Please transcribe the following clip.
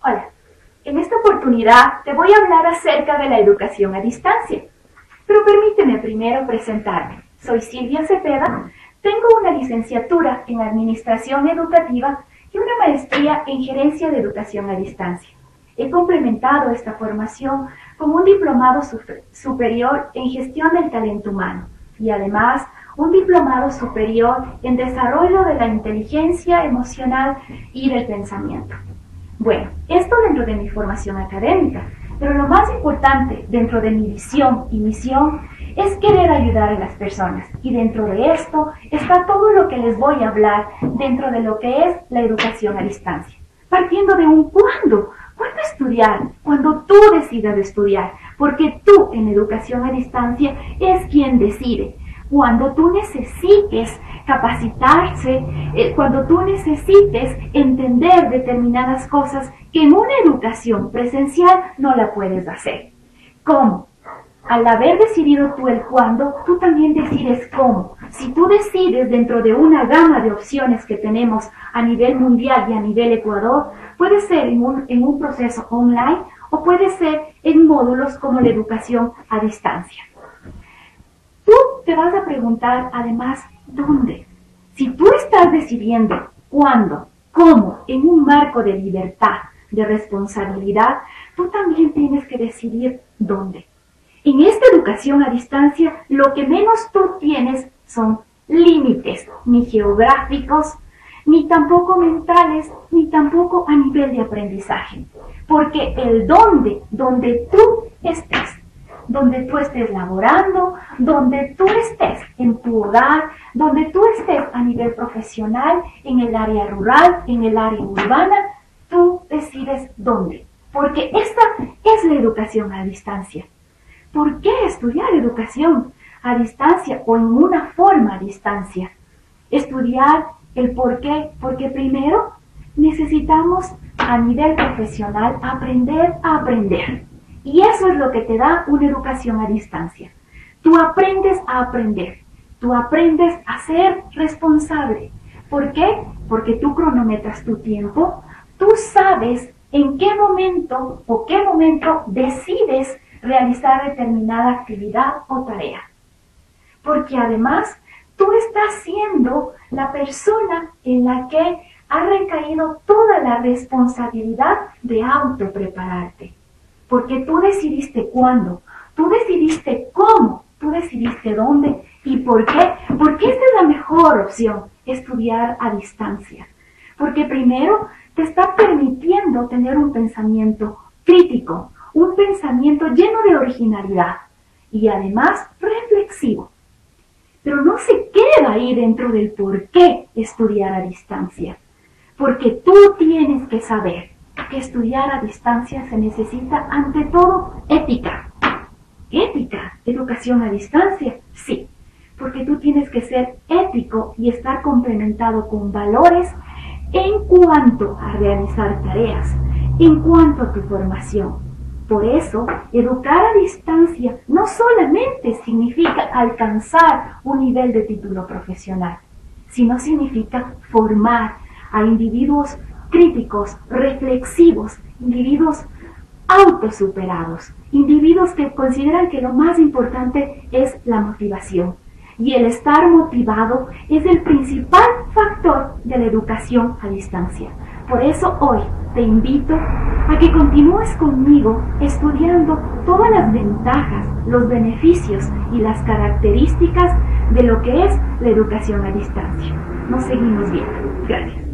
Hola, en esta oportunidad te voy a hablar acerca de la educación a distancia. Pero permíteme primero presentarme. Soy Silvia Cepeda, tengo una licenciatura en Administración Educativa y una maestría en Gerencia de Educación a Distancia. He complementado esta formación con un diplomado superior en Gestión del Talento Humano y además un diplomado superior en Desarrollo de la Inteligencia Emocional y del Pensamiento. Bueno, esto dentro de mi formación académica, pero lo más importante dentro de mi visión y misión es querer ayudar a las personas. Y dentro de esto está todo lo que les voy a hablar dentro de lo que es la educación a distancia. Partiendo de un cuándo. ¿Cuándo estudiar? Cuando tú decidas estudiar, porque tú en educación a distancia es quien decide. Cuando tú necesites capacitarse, cuando tú necesites entender determinadas cosas que en una educación presencial no la puedes hacer. ¿Cómo? Al haber decidido tú el cuándo, tú también decides cómo. Si tú decides dentro de una gama de opciones que tenemos a nivel mundial y a nivel Ecuador, puede ser en un proceso online o puede ser en módulos como la educación a distancia. Tú te vas a preguntar además, ¿dónde? Si tú estás decidiendo cuándo, cómo, en un marco de libertad, de responsabilidad, tú también tienes que decidir dónde. En esta educación a distancia, lo que menos tú tienes son límites, ni geográficos, ni tampoco mentales, ni tampoco a nivel de aprendizaje. Porque el dónde, donde tú estés laborando, donde tú estés en tu hogar, donde tú estés a nivel profesional, en el área rural, en el área urbana, tú decides dónde. Porque esta es la educación a distancia. ¿Por qué estudiar educación a distancia o en una forma a distancia? Estudiar el por qué, porque primero necesitamos a nivel profesional aprender a aprender. Y eso es lo que te da una educación a distancia. Tú aprendes a aprender, tú aprendes a ser responsable. ¿Por qué? Porque tú cronometras tu tiempo, tú sabes en qué momento o qué momento decides realizar determinada actividad o tarea. Porque además tú estás siendo la persona en la que ha recaído toda la responsabilidad de autoprepararte. Porque tú decidiste cuándo, tú decidiste cómo, tú decidiste dónde y por qué. Porque esta es la mejor opción, estudiar a distancia. Porque primero te está permitiendo tener un pensamiento crítico, un pensamiento lleno de originalidad y además reflexivo. Pero no se queda ahí dentro del por qué estudiar a distancia. Porque tú tienes que saber que estudiar a distancia se necesita ante todo ética. ¿Ética? ¿Educación a distancia? Sí, porque tú tienes que ser ético y estar complementado con valores en cuanto a realizar tareas, en cuanto a tu formación. Por eso, educar a distancia no solamente significa alcanzar un nivel de título profesional, sino significa formar a individuos críticos, reflexivos, individuos autosuperados, individuos que consideran que lo más importante es la motivación. Y el estar motivado es el principal factor de la educación a distancia. Por eso hoy te invito a que continúes conmigo estudiando todas las ventajas, los beneficios y las características de lo que es la educación a distancia. Nos seguimos viendo. Gracias.